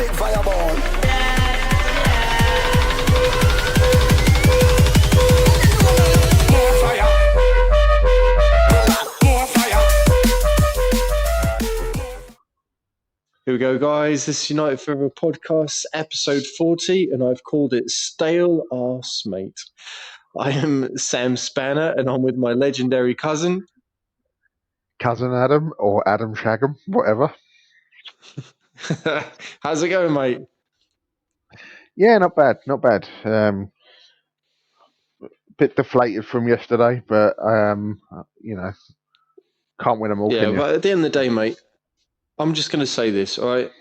big fireball. More fire. More fire. Here we go, guys. This is United Forever Podcast, episode 40, and I've called it Stale-Ars-mate. I am Sam Spanner, and I'm with my legendary cousin. Cousin Adam or Adam Shaggum, whatever. How's it going, mate? Yeah, not bad, not bad. Bit deflated from yesterday, but you know, can't win them all, Yeah, can you? but at the end of the day, mate, I'm just going to say this, all right?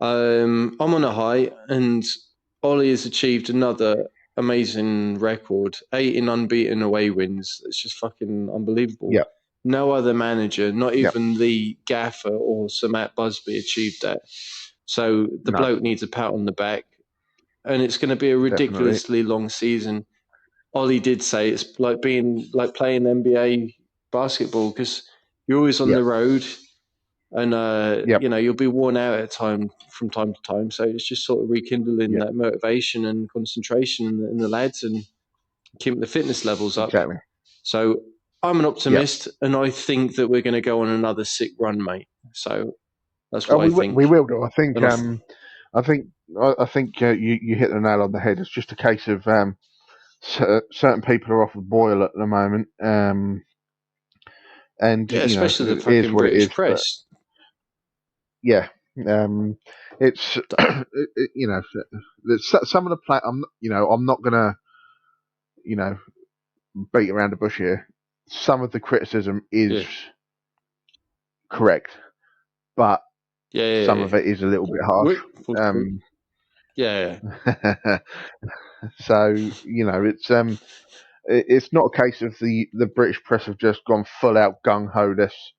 I'm on a high, and Ollie has achieved another amazing record, 18 unbeaten away wins. It's just fucking unbelievable. Yep. No other manager, not Yep. even the gaffer or Sir Matt Busby, achieved that. So the No. bloke needs a pat on the back, and it's going to be a ridiculously long season. Ollie did say it's like playing NBA basketball because you're always on Yep. the road, and Yep. you know, you'll be worn out from time to time. So it's just sort of rekindling Yep. that motivation and concentration in the lads and keeping the fitness levels up. Exactly. So I'm an optimist, and I think that we're going to go on another sick run, mate. So that's what I think. We will do. I think. And I think you hit the nail on the head. It's just a case of certain people are off the boil at the moment, and yeah, you especially know, the it is fucking what it British is, press. yeah, it's you know, some of the play. I'm not gonna beat around the bush here. Some of the criticism is correct, but some of it is a little bit harsh. Yeah. So you know, it's not a case of the British press have just gone full out gung ho. This,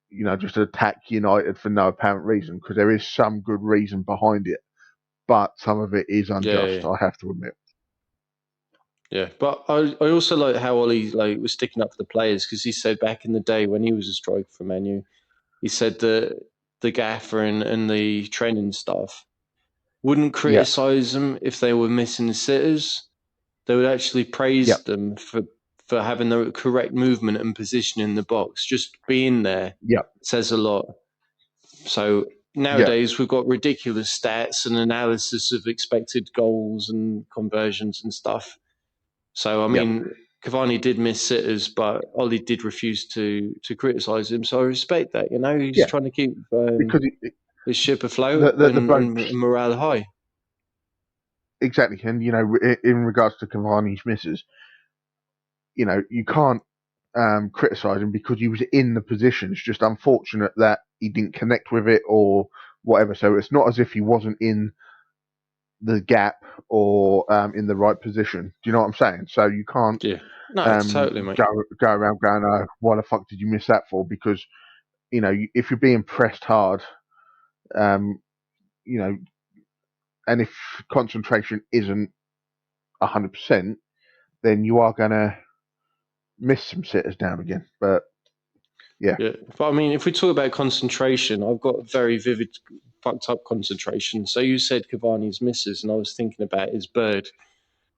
you know, just attack United for no apparent reason, because there is some good reason behind it, but some of it is unjust. I have to admit. Yeah, but I also like how Ollie was sticking up for the players, because he said back in the day when he was a striker for Man U, he said that the gaffer and the training staff wouldn't criticise them if they were missing sitters. They would actually praise them for having the correct movement and position in the box. Just being there says a lot. So nowadays we've got ridiculous stats and analysis of expected goals and conversions and stuff. So, I mean, Cavani did miss sitters, but Ollie did refuse to criticise him. So I respect that. You know, he's trying to keep his ship afloat and morale high. Exactly. And, you know, in regards to Cavani's misses, you know, you can't criticise him because he was in the position. It's just unfortunate that he didn't connect with it or whatever. So it's not as if he wasn't in the gap or in the right position. Do you know what I'm saying? So you can't totally, mate. go around going, oh, why the fuck did you miss that for? Because, you know, if you're being pressed hard, you know, and if concentration isn't 100%, then you are going to miss some sitters down again. But yeah. But I mean, if we talk about concentration, I've got very vivid, fucked up concentration. So you said Cavani's misses, and I was thinking about his bird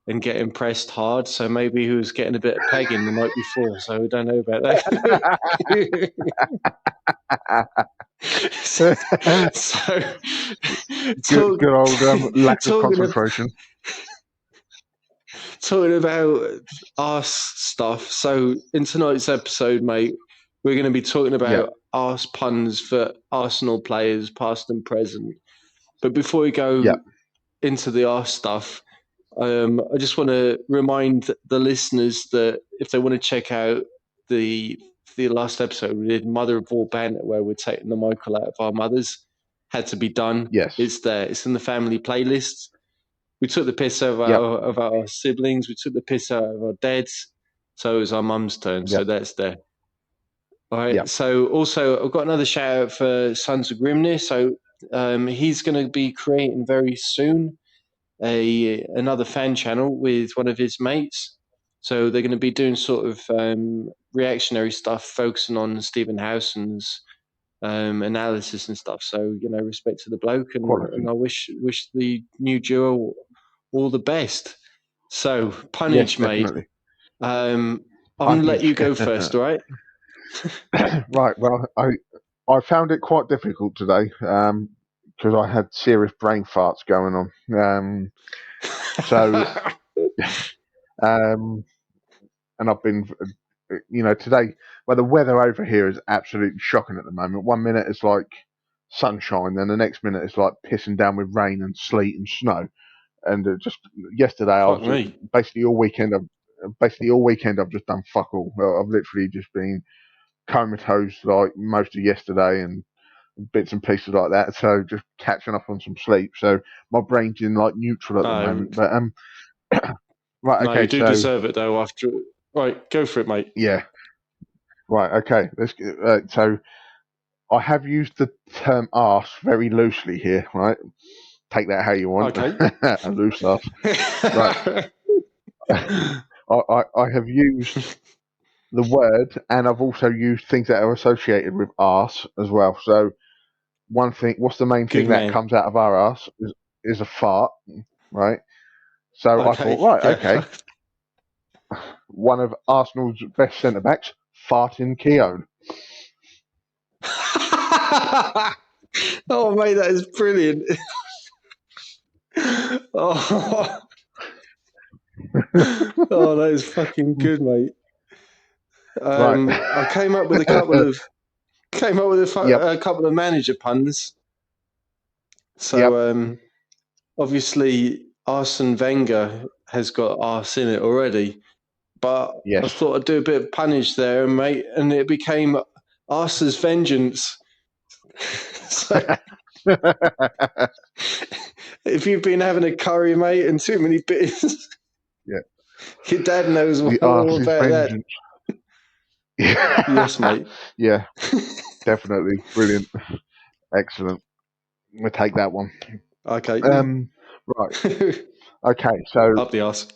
and getting pressed hard. So maybe he was getting a bit of pegging the night before. So we don't know about that. Good old lack of concentration. Talking about arse stuff. So in tonight's episode, mate, we're going to be talking about arse puns for Arsenal players, past and present. But before we go into the arse stuff, I just want to remind the listeners that if they want to check out the last episode we did, Mother of All Banter, where we're taking the Michael out of our mothers, had to be done. Yes. It's there. It's in the family playlist. We took the piss out of our siblings. We took the piss out of our dads. So it was our mum's turn. So that's there. All right. So also, I've got another shout out for Sons of Grimness. So he's going to be creating very soon another fan channel with one of his mates. So they're going to be doing sort of reactionary stuff, focusing on Stephen Howson's analysis and stuff. So respect to the bloke, Quality. and I wish the new duo all the best. So Yes, punnage, mate. definitely. I'm gonna let you go first, all right? Right. Well, I found it quite difficult today because I had serious brain farts going on. So, and I've been, today. Well, the weather over here is absolutely shocking at the moment. One minute it's like sunshine, then the next minute it's like pissing down with rain and sleet and snow. And just yesterday, I Fuck was me. basically all weekend. I've just done fuck all. I've literally just been comatose like most of yesterday and bits and pieces like that. So just catching up on some sleep. So my brain's in like neutral at the moment. But right, No, you okay. do So deserve it though. Right, go for it, mate. yeah, right, okay. So I have used the term arse very loosely here. Right, take that how you want. Okay. A loose arse. Right. I have used the word, and I've also used things that are associated with arse as well. So one thing, what's the main Good thing that man. comes out of our arse is a fart, right? So I thought, Okay. right, Yeah. okay, one of Arsenal's best centre backs, farting Keown. Oh, mate, that is brilliant. Oh. Oh, that is fucking good, mate. Right. I came up with a couple of Yep. a couple of manager puns. Yep. So obviously Arsene Wenger has got arse in it already, but I Yes. thought I'd do a bit of punnage there, mate, and it became Arse's vengeance. So if you've been having a curry, mate, and too many bits, Yeah. your dad knows The all arse's about that. vengeance. Yes, mate. Yeah, definitely. Brilliant. Excellent. We'll take that one. Okay. Right. Okay, so Up the arse.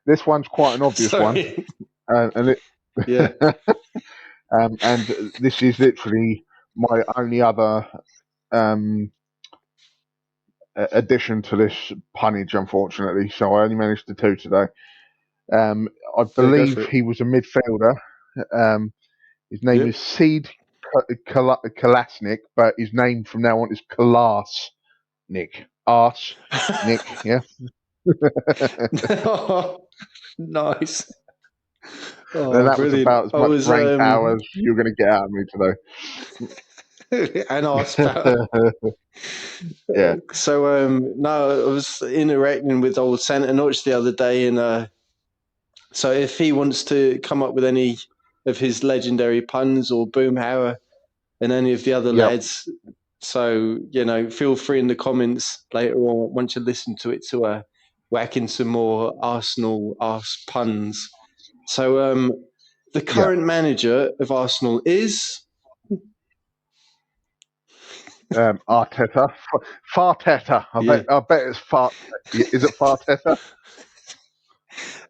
this one's quite an obvious one. Sorry. And it Yeah. and this is literally my only other addition to this punnage, unfortunately. So I only managed the two today. I Yeah, go for believe it. he was a midfielder. His name Yeah. is Seed Kalasnik, but his name from now on is Kalasnik. Arse Nick, yeah. Nice. And Oh, that was brilliant. about as I much was brain power as you're going to get out of me an arse power. today. Yeah. So no, I was interacting with old Santa Notch the other day, and so if he wants to come up with any of his legendary puns or Boomhauer and any of the other Yep. lads, so feel free in the comments later on once you listen to it to whack in some more Arsenal arse puns. So the Yeah. current manager of Arsenal is Arteta. Farteta. yeah. I bet it's Fart. Is it Farteta?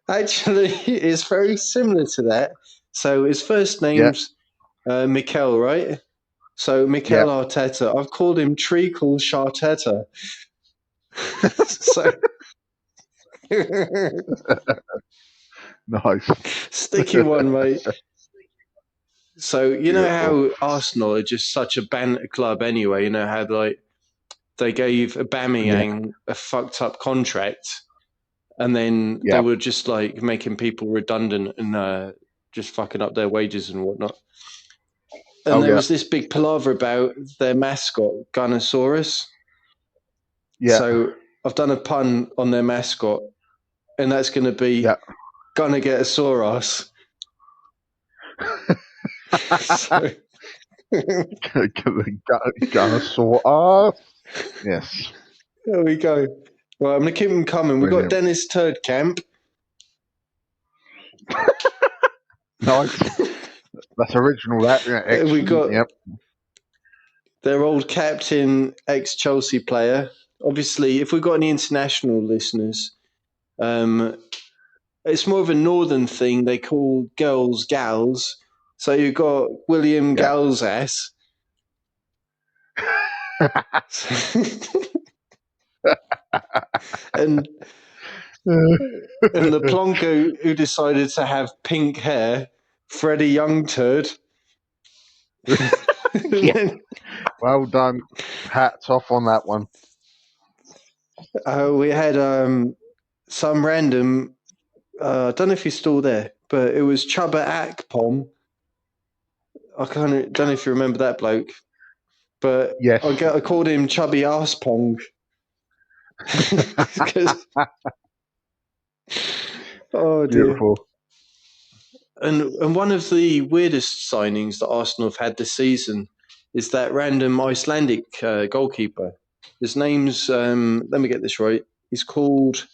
Actually, it's very similar to that. So his first Yeah. name's Mikel, right? So Yeah. Mikel Arteta. I've called him Treacle Sharteta. So Nice. sticky one, mate. So you know Beautiful. how Arsenal are just such a banter club anyway. You know how they gave Yeah. Aubameyang a fucked up contract, and then they Yeah. were just like making people redundant and just fucking up their wages and whatnot. And Oh there yeah. was this big palaver about their mascot, Gunnosaurus. Yeah. So I've done a pun on their mascot, and that's going to be Yeah. gonna get a sore ass. So Gonna sort of. Yes. there we go. Well, I'm going to keep them coming. We've got Brilliant. Dennis Turdcamp. Nice. That's original. That. Yeah. We Excellent. got Yep. their old captain, ex-Chelsea player. Obviously, if we've got any international listeners, it's more of a northern thing. They call girls gals, So you got William Yeah. Gall's ass. and the plonker who decided to have pink hair, Freddie Young Turd. Yeah. Well done. Hats off on that one. We had some random. I don't know if he's still there, but it was Chubba Akpom. I don't know if you remember that bloke, but Yes. I called him Chubby Arspong. Oh dear. Beautiful. And one of the weirdest signings that Arsenal have had this season is that random Icelandic goalkeeper. His name's, let me get this right, he's called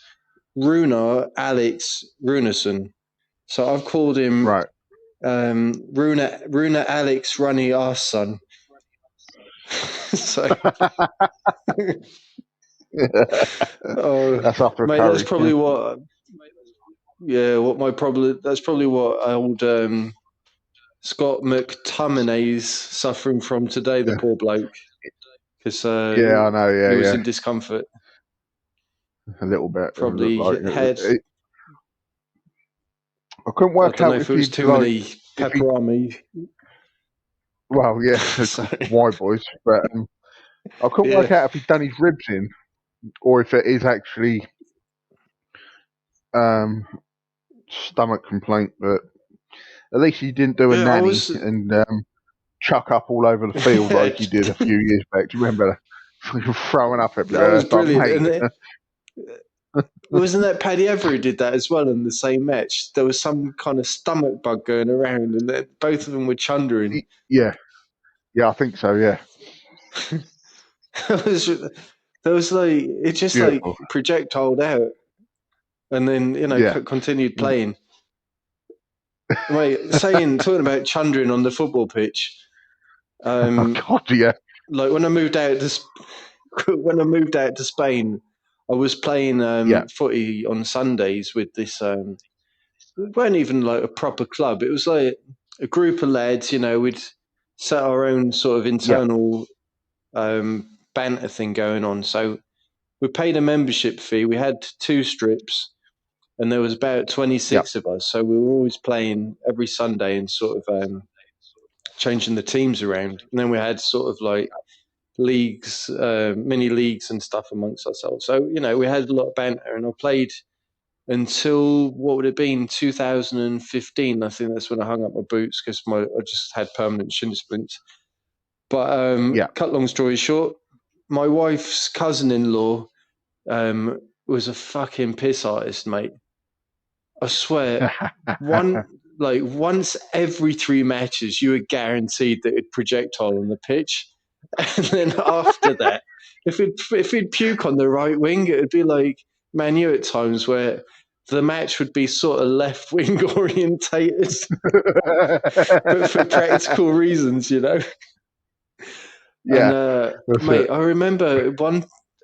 Runa Alex Runason. So I've called him Right. Runa Alex Runny Arsson. So, That's after a mate, curry. that's probably what. Yeah, that's probably what old Scott McTominay's suffering from today. The poor bloke, because Yeah, I know. he was Yeah, in discomfort. a little bit. It looked Probably like had. I couldn't I work don't out know if if it was he'd too like many if he. pepperami. Well, yeah, Sorry. why, boys? But I couldn't work Yeah. out if he'd done his ribs in, or if it is actually stomach complaint. But at least he didn't do a Yeah, nanny and chuck up all over the field like he did a few years back. Do you remember throwing up that everywhere? was It's like, brilliant. mate. And wasn't that Paddy Ever who did that as well in the same match? There was some kind of stomach bug going around, and both of them were chundering. Yeah, I think so. Yeah, There was like it just beautiful. like projectiled out, and then Yeah. continued playing. Mate, talking about chundering on the football pitch. Oh God, yeah. Like when I moved out to Spain, I was playing footy on Sundays with this. It weren't even like a proper club. It was like a group of lads. We'd set our own sort of internal banter thing going on. So we paid a membership fee. We had 2 strips, and there was about 26 of us. So we were always playing every Sunday and sort of changing the teams around. And then we had sort of like leagues, mini leagues and stuff amongst ourselves. So, we had a lot of banter, and I played until, what would it have been, 2015. I think that's when I hung up my boots because I just had permanent shin splints. But cut long story short, my wife's cousin-in-law was a fucking piss artist, mate. I swear, once every 3 matches, you were guaranteed that it'd projectile on the pitch. And then after that, if he'd puke on the right wing, it would be like Man U at times where the match would be sort of left wing orientated, but for practical reasons, Yeah. And mate, I remember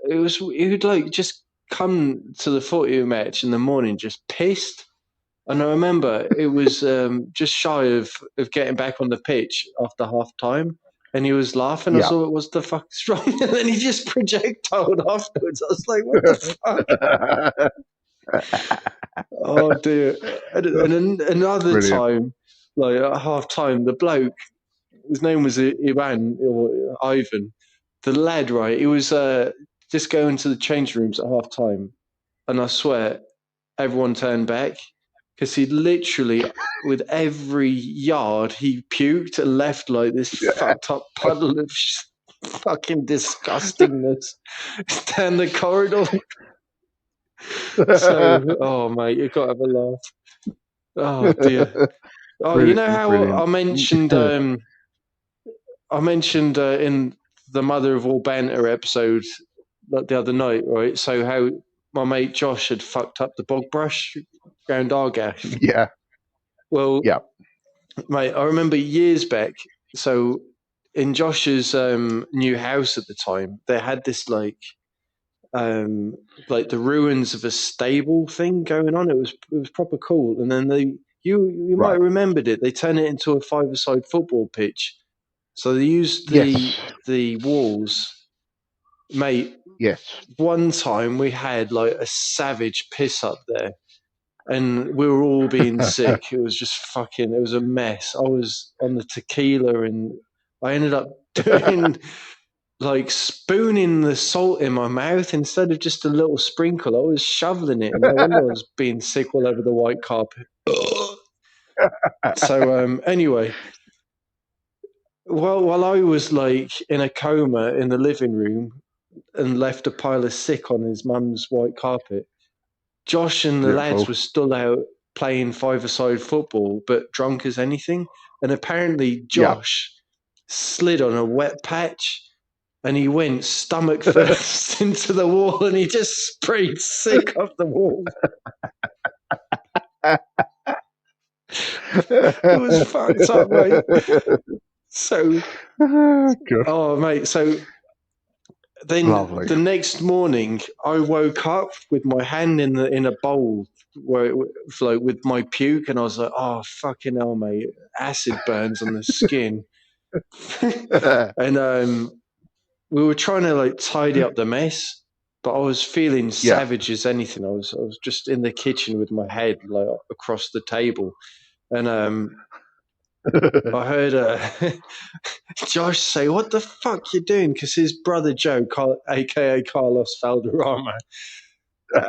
he would like just come to the footy match in the morning just pissed. And I remember it was just shy of getting back on the pitch after half time. And he was laughing. I was like, "What's the fuck's wrong?" And then he just projectiled afterwards. I was like, "What the fuck?" Oh dear. And another Brilliant. time, like at half time, the bloke, his name was Ivan or Ivan, the lad, right? He was just going to the change rooms at half time. And I swear, everyone turned back because he literally, with every yard, he puked and left like this fucked up puddle of fucking disgustingness down the corridor. So, oh mate, you got to have a laugh. Oh dear. Oh, you know how Brilliant. I mentioned in the Mother of All Banter episode like the other night, right? So how my mate Josh had fucked up the bog brush around our gaff. Yeah. Well, Yeah. mate, I remember years back. So in Josh's new house at the time, they had this like the ruins of a stable thing going on. It was proper cool. And then You might have remembered it. They turned it into a five-a-side football pitch. So they used the walls. Mate, Yes. one time we had like a savage piss up there. And we were all being sick. It was just it was a mess. I was on the tequila and I ended up doing like spooning the salt in my mouth instead of just a little sprinkle. I was shoveling it, and no wonder I was being sick all over the white carpet. So anyway, while I was like in a coma in the living room and left a pile of sick on his mum's white carpet, Josh and the lads were still out playing five-a-side football, but drunk as anything. And apparently Josh slid on a wet patch and he went stomach first into the wall and he just sprayed sick off the wall. It was fucked up, mate. So, oh, mate, so then the next morning I woke up with my hand in a bowl where it like with my puke, and I was like, oh fucking hell, mate, acid burns on the skin. And we were trying to like tidy up the mess, but I was feeling savage as anything. I was just in the kitchen with my head like across the table, and I heard Josh say, "What the fuck you doing?" Because his brother Joe, aka Carlos Valderrama,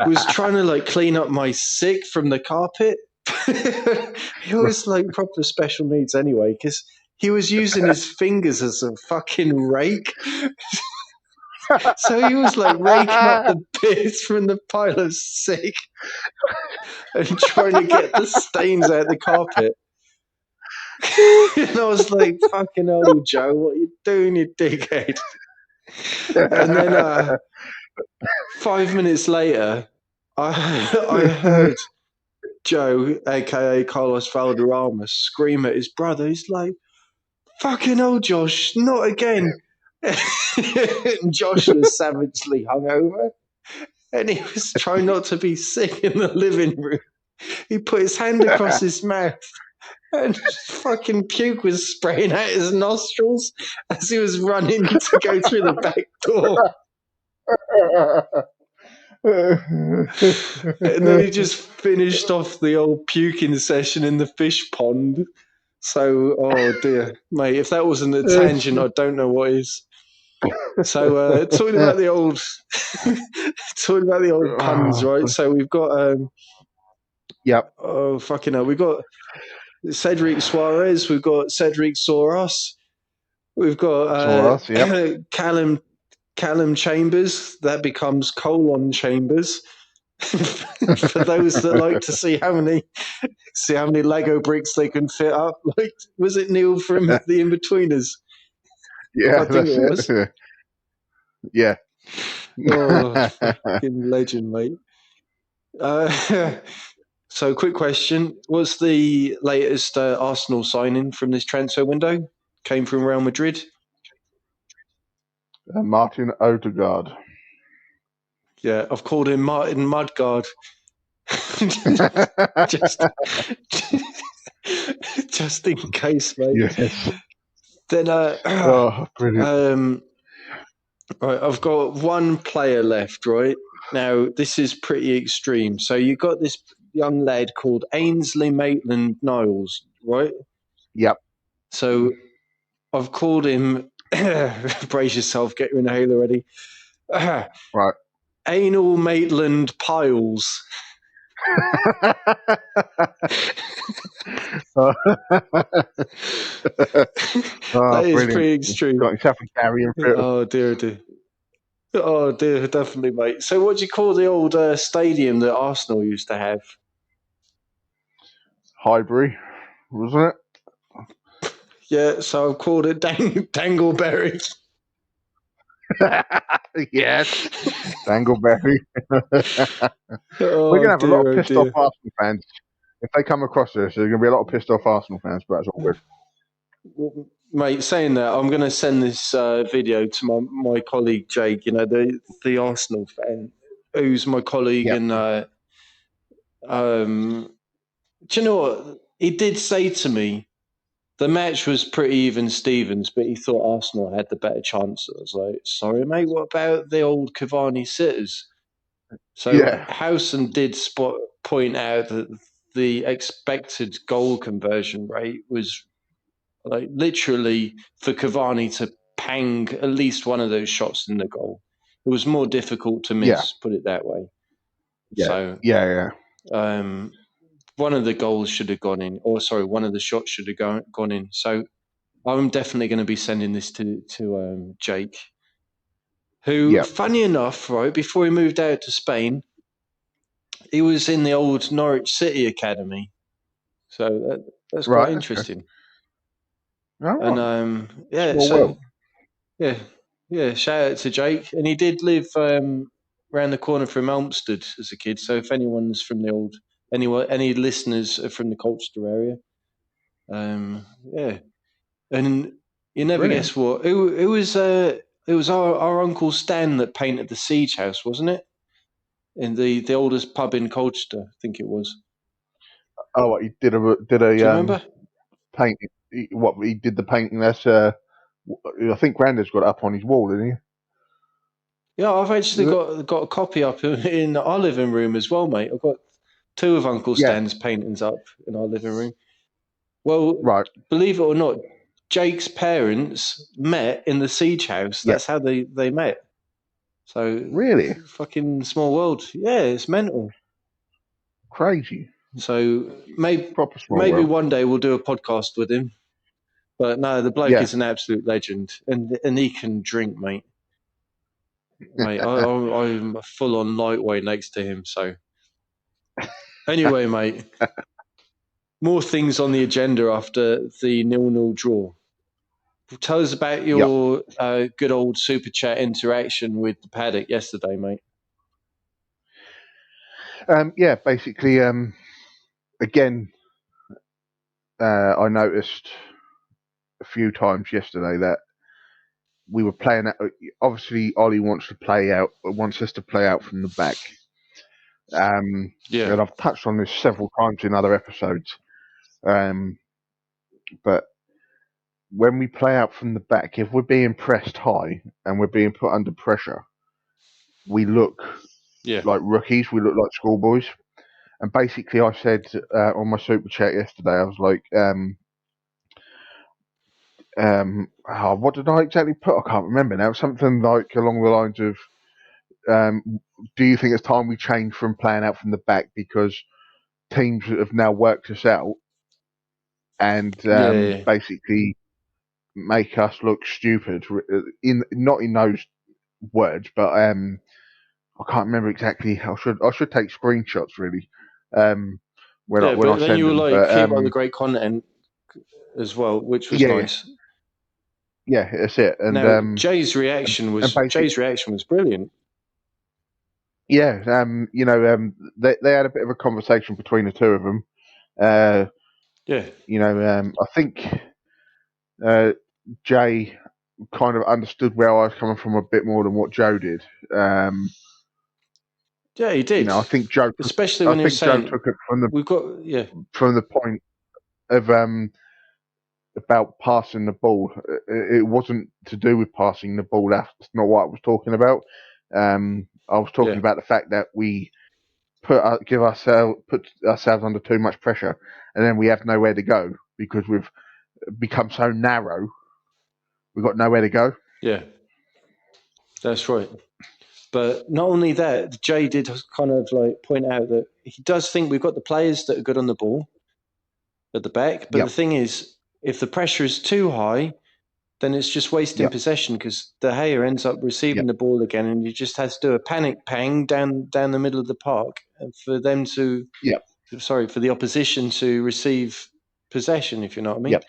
was trying to like clean up my sick from the carpet. He was like proper special needs anyway, because he was using his fingers as a fucking rake. So he was like raking up the bits from the pile of sick and trying to get the stains out of the carpet. And I was like, fucking hell, Joe, what are you doing, you dickhead? And then 5 minutes later, I heard Joe, a.k.a. Carlos Valderrama, scream at his brother. He's like, fucking hell, Josh, not again. And Josh was savagely hungover, and he was trying not to be sick in the living room. He put his hand across his mouth, and fucking puke was spraying out his nostrils as he was running to go through the back door. And then he just finished off the old puking session in the fish pond. So, oh dear, mate, if that wasn't a tangent, I don't know what is. So, talking about the old puns, right? So we've got, oh fucking hell, we've got Cedric Suarez, we've got Cedric Soros, we've got Callum Chambers. That becomes colon Chambers. For those that like to see how many Lego bricks they can fit up. Like, was it Neil from the Inbetweeners? Yeah, I think it was. Yeah. Oh, fucking legend, mate. So, quick question: what's the latest Arsenal signing from this transfer window? Came from Real Madrid. Martin Odegaard. Yeah, I've called him Martin Mudguard. just in case, mate. Yes. Then, brilliant. Right, I've got one player left. Right now, this is pretty extreme. So you got this young lad called Ainsley Maitland-Niles, right? Yep. So I've called him. Brace yourself, get your inhaler ready. Right. Anal Maitland Piles. That is pretty extreme. Got yourself a carrying fit. Oh dear. Oh dear, definitely, mate. So what do you call the old stadium that Arsenal used to have? Highbury, wasn't it? Yeah, so I've called it Dangleberry. Yes, Dangleberry. We're going to have a lot of pissed off Arsenal fans. If they come across this, there's going to be a lot of pissed off Arsenal fans, but that's all good. Well, mate, saying that, I'm going to send this video to my colleague Jake, you know, the Arsenal fan, who's my colleague. Yep. And do you know what? he did say to me the match was pretty even Stevens, but he thought Arsenal had the better chance. I was like, sorry, mate, what about the old Cavani sitters? So Yeah, Howson did point out that the expected goal conversion rate was like literally for Cavani to pang at least one of those shots in the goal. It was more difficult to yeah, miss, put it that way. yeah, So yeah. one of the goals should have gone in, or sorry, one of the shots should have gone in. So I'm definitely going to be sending this to Jake, who, Yeah. funny enough, right before he moved out to Spain, he was in the old Norwich City academy. So that's quite Right. Okay. interesting. All And right. yeah, Small so world. yeah, yeah. Shout out to Jake, and he did live around the corner from Elmstead as a kid. So if anyone's from the old, any listeners are from the Colchester area, yeah, and you never Brilliant. guess what? It was it was our uncle Stan that painted the Siege House, wasn't it? In the oldest pub in Colchester, I think it was. Oh, what he did Do you a remember? painting. What he did the painting? That's I think Grandad's got it up on his wall, didn't he? Yeah, I've actually Is it? got a copy up in our living room as well, mate. I've got two of Uncle Yeah. Stan's paintings up in our living room. Well, Right. believe it or not, Jake's parents met in the Siege House. Yeah. That's how they met. So Really fucking small world. Yeah, it's mental. crazy. So Proper small maybe world. one day we'll do a podcast with him. But no, the bloke Yeah. is an absolute legend, and he can drink, mate. Mate, I'm a full on lightweight next to him. So anyway, mate, more things on the agenda after the 0-0 draw. Tell us about Yep. your good old super chat interaction with the paddock yesterday, mate. Yeah. Basically, again, I noticed a few times yesterday that we were playing. Obviously, Ollie wants us to play out from the back. Yeah, And I've touched on this several times in other episodes. But when we play out from the back, if we're being pressed high and we're being put under pressure, we look yeah, like rookies. We look like schoolboys. And basically, I said on my super chat yesterday, I was like, what did I exactly put? I can't remember now. Something like along the lines of, do you think it's time we change from playing out from the back because teams have now worked us out and yeah. basically make us look stupid in not in those words, but I can't remember exactly. I should take screenshots really Yeah, when I but then you send were them. like, But keep up the great content as well, which was yeah, nice. yeah, that's it. Now, And basically, Jay's reaction was brilliant. yeah, they had a bit of a conversation between the two of them. Uh, Yeah, I think uh, Jay kind of understood where I was coming from a bit more than what Joe did. yeah, he did. I think Joe took. Especially I when he was think Joe saying, took it "We've got yeah, from the point of about passing the ball. It wasn't to do with passing the ball. That's not what I was talking about. I was talking yeah, about the fact that we put ourselves under too much pressure, and then we have nowhere to go because we've become so narrow. We've got nowhere to go. yeah, that's right." But not only that, Jay did kind of like point out that he does think we've got the players that are good on the ball at the back. But the Yep, thing is, if the pressure is too high, then it's just wasting yep, possession because De Gea ends up receiving yep, the ball again, and he just has to do a panic pang down the middle of the park for them to, yep, sorry, for the opposition to receive possession, if you know what I mean. yep.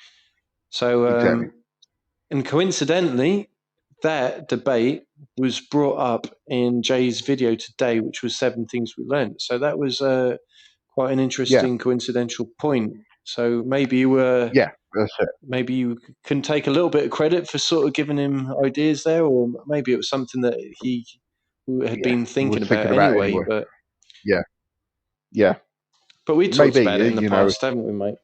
So, Exactly. and coincidentally, that debate was brought up in Jay's video today, which was 7 things we learned. So that was quite an Yeah, interesting coincidental point. So maybe you were yeah. That's it. maybe you can take a little bit of credit for sort of giving him ideas there, or maybe it was something that he had Yeah, been was thinking thinking about about it anyway. anyway. Yeah, yeah. But we talked Maybe about it in the you know. past, haven't we, mate?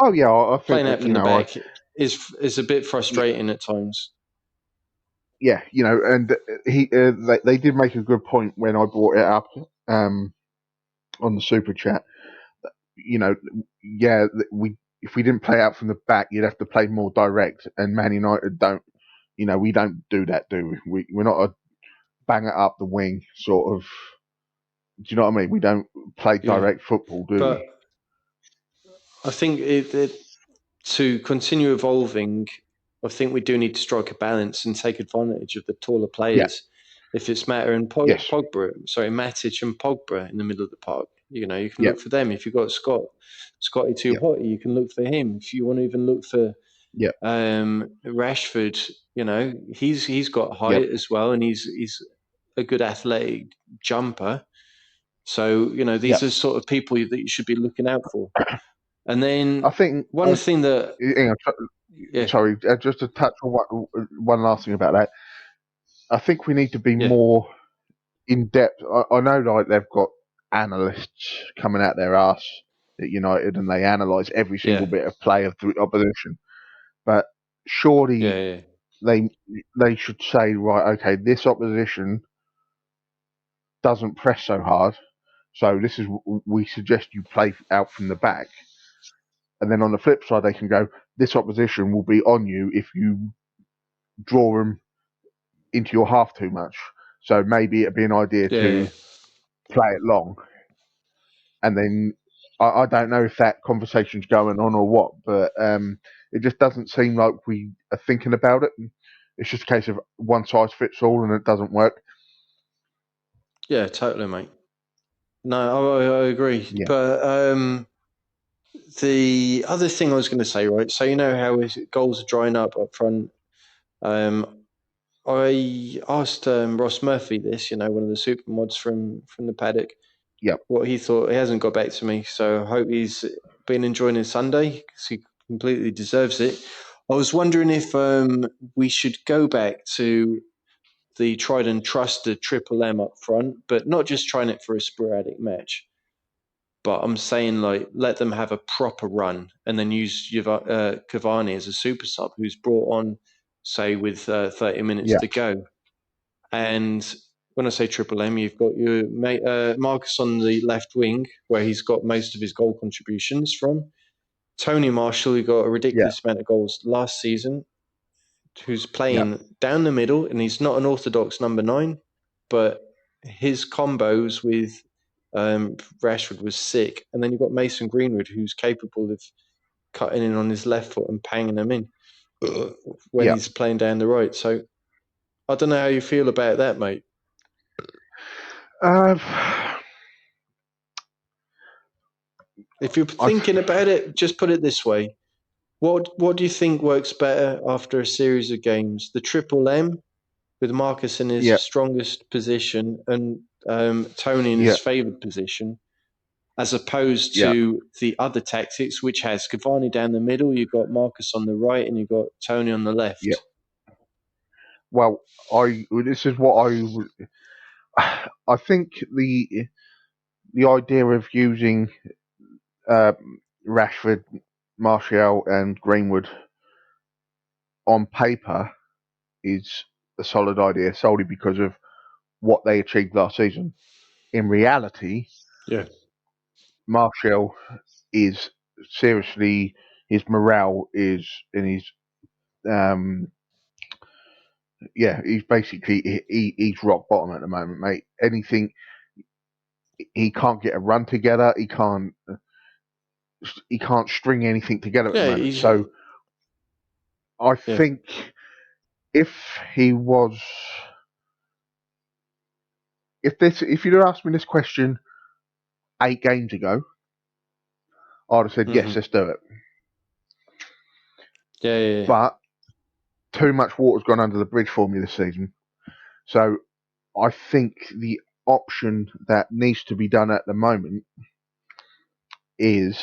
Oh yeah, I think Playing that out from the I back is a bit frustrating at times. yeah, and they did make a good point when I brought it up on the super chat. Yeah, we if we didn't play out from the back, you'd have to play more direct, and Man United don't. We don't do that, do we? We're not a bang it up the wing sort of. Do you know what I mean? We don't play Yeah, direct football, do but we? I think to continue evolving, I think we do need to strike a balance and take advantage of the taller Yeah. players. If it's Matic and Yes. Matic and Pogba in the middle of the park, you can Yeah. look for them. If you've got Scotty too Yeah. hotty, you can look for him. If you want to even look for Yeah. Rashford, he's got Yeah. height as well, and he's a good athletic jumper. So Yeah. these are sort of people that you should be looking out for. And I then think. one thing that Hang on, yeah sorry, just to touch on one last thing about that. I think we need to be yeah more in depth. I know, like they've got analysts coming out their ass at United, and they analyse every single yeah bit of play of the opposition. But yeah surely yeah they should say, right, okay, this opposition doesn't press so hard, so this is we suggest you play out from the back. And then on the flip side, they can go, this opposition will be on you if you draw them into your half too much. So maybe it'd be an idea yeah yeah. to play it long. And then I don't know if that conversation's going on or what, but it just doesn't seem like we are thinking about it. It's just a case of one size fits all, and it doesn't work. Yeah, totally, mate. No, I agree. Yeah, But the other thing I was going to say, right? So how goals are drying up front. I asked Ross Murphy this, one of the super mods from the paddock, yeah, what he thought. He hasn't got back to me, so I hope he's been enjoying his Sunday because he completely deserves it. I was wondering if we should go back to the tried and trusted Triple M up front, but not just trying it for a sporadic match. But I'm saying, like, let them have a proper run and then use Cavani as a super sub who's brought on, say, with 30 minutes yeah, to go. And when I say Triple M, you've got your mate, Marcus on the left wing, where he's got most of his goal contributions from. Tony Marshall, who got a yeah, ridiculous amount of goals last season, who's yeah, playing down the middle, and he's not an orthodox number 9, but his combos with Rashford was sick. And then you've got Mason Greenwood, who's capable of cutting in on his left foot and panging them in when yeah. he's playing down the right. So I don't know how you feel about that, mate. Uh, If you're thinking about it, just put it this way. What do you think works better after a series of games? The Triple M with Marcus in his yeah, strongest position and Tony in yeah, his favoured position, as opposed yeah, to the other tactics, which has Cavani down the middle, you've got Marcus on the right, and you've got Tony on the yeah. left. Well, this is what I think the idea of using uh, Rashford, Martial, and Greenwood on paper is a solid idea solely because of what they achieved last season. In reality, Yeah. Martial is seriously his morale is in his um he's basically he's rock bottom at the moment, mate. Anything he can't get a run together, he can't string anything together at the Yeah, moment. he's So I yeah. think if he was if you'd have asked me this question 8 games ago, I'd have said yes, Mm-hmm. let's do it. Yeah. But too much water's gone under the bridge for me this season. So I think the option that needs to be done at the moment is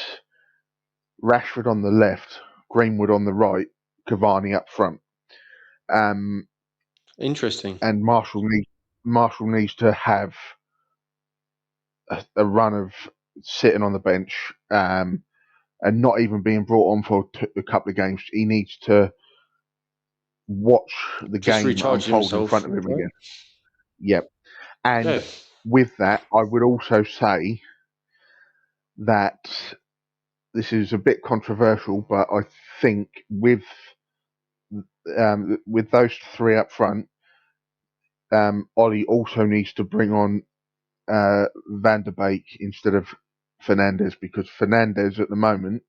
Rashford on the left, Greenwood on the right, Cavani up front. Um, Interesting. and Marshall needs to have a run of sitting on the bench, and not even being brought on for a couple of games. He needs to watch the Just game recharge unfold in himself, front of him right? again. Yep. And Yeah. with that, I would also say that this is a bit controversial, but I think with those three up front, Ollie also needs to bring on Van der Beek instead of Fernandez, because Fernandez at the moment,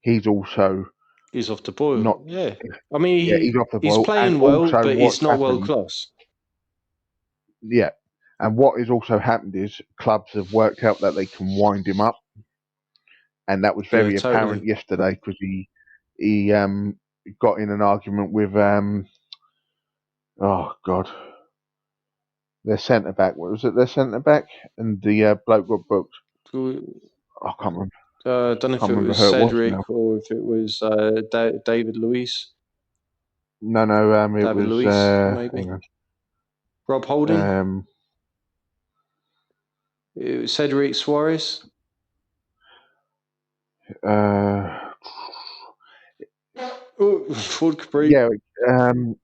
he's also He's off the boil. not. Yeah. I mean, Yeah, he's off the he's boil, and playing well, also but he's what's not world happened. class. Yeah, and what has also happened is clubs have worked out that they can wind him up, and that was Yeah, very apparent totally. yesterday because he got in an argument with oh god, their centre back. What was it? Their centre back, and the bloke got booked. I can't remember. I don't know if Can't it remember was who it was now. Cedric or if it was David Luiz. No, it David was. Luiz, maybe. Hang Rob Holding. on. It was Cedric Suarez. Oh, Ford Capri. Yeah. I'm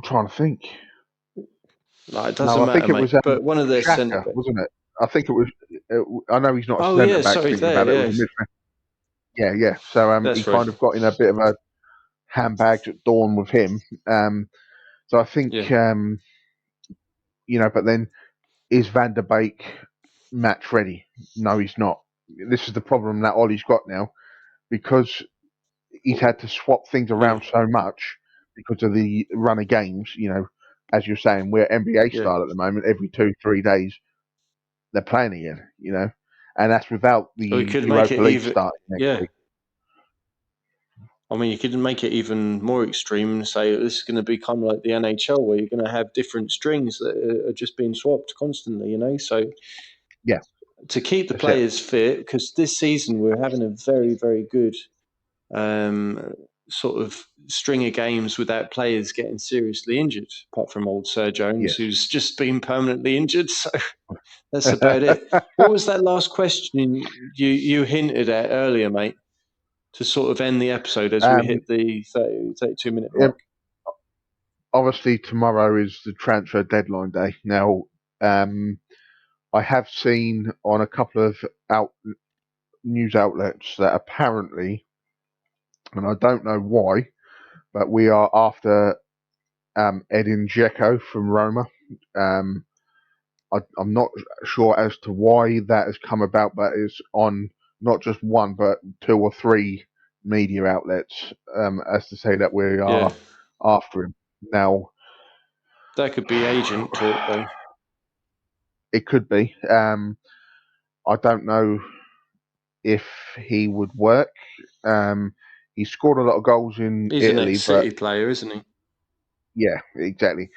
trying to think. No, it No, doesn't I matter, think it mate. was But one of their centre Shaka, backs. wasn't it? I think it was. I know he's not a Oh centre yeah, back. sorry, Thinking about it, it was there. a Yeah, midfielder. Yeah. So he that's right. kind of got in a bit of a handbags at dawn with him. So I think Yeah, but then is Van der Beek match ready? No, he's not. This is the problem that Ollie's got now because he's had to swap things yeah, around so much because of the run of games. As you're saying, we're NBA yeah. style at the moment. Every 2-3 days they're playing again. And that's without Or you the could make Europa it League even. starting next Yeah, week. I mean, you could make it even more extreme and say this is going to become like the NHL, where you're going to have different strings that are just being swapped constantly. So Yeah, to keep the that's it. players fit, because this season we're having a very, very good sort of string of games without players getting seriously injured, apart from old Sir Jones, Yes. who's just been permanently injured. So that's about it. What was that last question you hinted at earlier, mate, to sort of end the episode as we hit the 32-minute mark? Obviously, tomorrow is the transfer deadline day. Now, I have seen on a couple of news outlets that apparently, and I don't know why, but we are after Edin Dzeko from Roma. I'm not sure as to why that has come about, but it's on not just one, but 2 or 3 media outlets as to say that we Yeah, are after him. Now, that could be agent talk, though. it could be. I don't know if he would work. He scored a lot of goals in He's an Italy, but ex-City player, isn't he? yeah, exactly.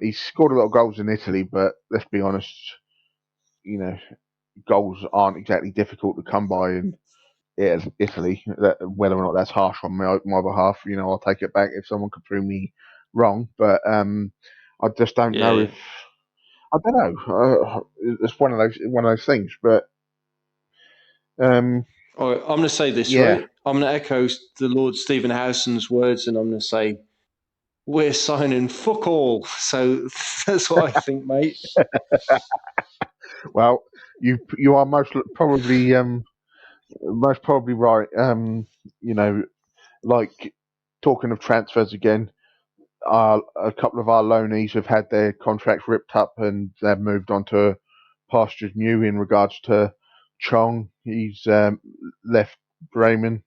He scored a lot of goals in Italy, but let's be honest, you know, goals aren't exactly difficult to come by in Italy. Whether or not that's harsh on my behalf, I'll take it back if someone could prove me wrong. But I just don't know Yeah. if I don't know. It's one of those things. But All right, I'm going to say this, yeah, right? I'm going to echo the Lord Stephen Howson's words, and I'm going to say, we're signing fuck all. So that's what I think, mate. well, you are most probably right. Like talking of transfers again, a couple of our loanees have had their contracts ripped up and they've moved on to pastures new. In regards to Chong, he's left Bremen.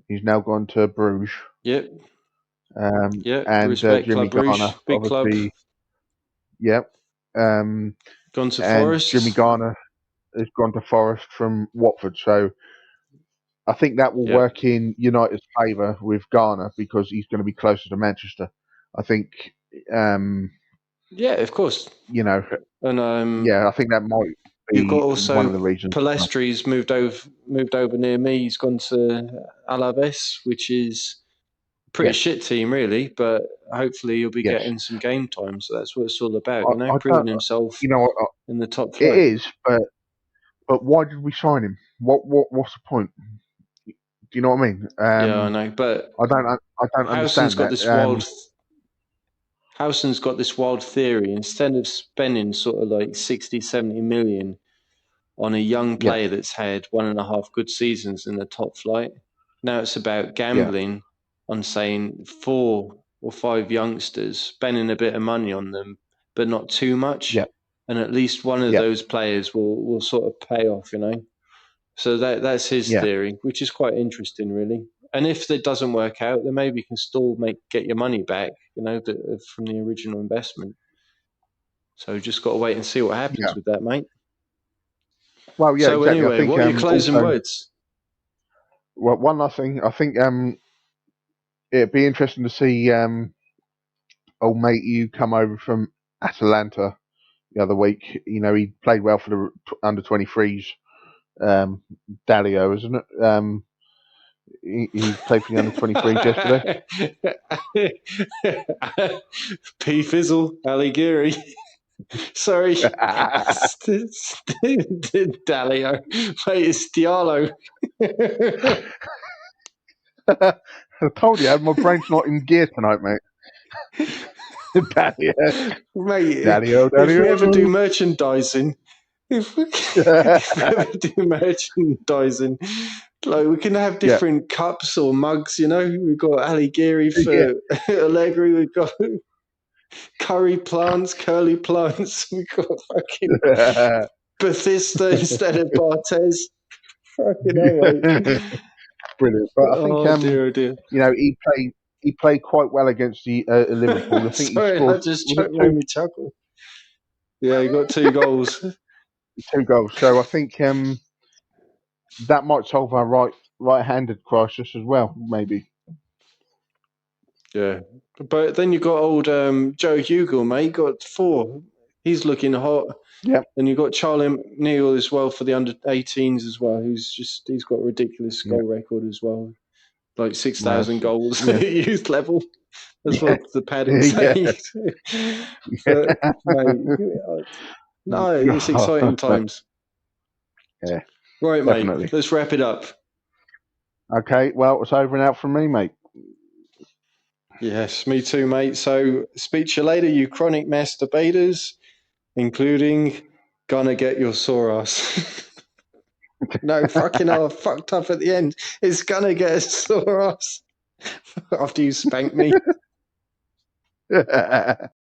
He's now gone to Bruges. Yep, yep. And Respect Jimmy Club Garner, Bruges, big club. obviously, yep. Gone to And Jimmy Forest. Garner has gone to Forest from Watford. So I think that will Yep. work in United's favour with Garner because he's going to be closer to Manchester. I think, Yeah, of course. And yeah, I think that might you've got be one of also the reasons. Palestri's moved over near me. He's gone to Alaves, which is a pretty Yes, shit team, really. But hopefully he'll be yes. getting some game time. So that's what it's all about, I proving don't, himself what, in the top it flight. is, but why did we sign him? What's the point? you know what I mean? Yeah, I know, but I don't Howson's understand got that. this Howson's got this wild theory. Instead of spending sort of like 60, 70 million on a young Yeah, player that's had 1.5 good seasons in the top flight, now it's about yeah, gambling on saying 4 or 5 youngsters, spending a bit of money on them, but not too much. yeah, And at least one of yeah, those players will sort of pay off, you know. So that's his yeah, theory, which is quite interesting, really. And if it doesn't work out, then maybe you can still get your money back, you know, from the original investment. So just got to wait and see what yeah. happens with that, mate. Well, yeah, So exactly. I anyway, think what are your closing also, words? well, one last thing. I think it'd be interesting to see old mate you come over from Atalanta the other week. You know, he played well for the under 23s. Dalio, isn't it? He played for the under 23s yesterday. P Fizzle, Alighieri. Sorry. Dalio. Mate, it's Diallo. I told you, my brain's not in gear tonight, mate. Dalio, Mate, Dalio, if we ever do Dalio. merchandising, if we ever do merchandising, like we can have Yeah, different cups or mugs, you know. We've got Alighieri yeah. for Allegri, we've got curly plants. We've got fucking Bethesda instead of Barthez. Fucking hell, mate. Brilliant. But I think Oh dear, oh dear. you know, he played quite well against the Liverpool. I think he Sorry, I scored, just was it choked made me chuckle. Yeah, he got 2 goals. 2 goals. So I think that might solve our right-handed crisis as well, maybe. Yeah. But then you got old Joe Hugel, mate. Got 4. He's looking hot. Yep. And you got Charlie Neal as well for the under 18s as well, he's got a ridiculous Yeah. goal record as well. Like 6,000 Yes. goals Yeah. at youth level. That's Yeah. what the padding Yeah. says. But mate, no, it's exciting times. Yeah, Right, definitely. mate. Let's wrap it up. Okay, well, it's over and out from me, mate. Yes, me too, mate. So speak to you later, you chronic masturbators, including gonna get your sore ass. No, fucking hell, I fucked up at the end. It's gonna get a sore ass after you spank me.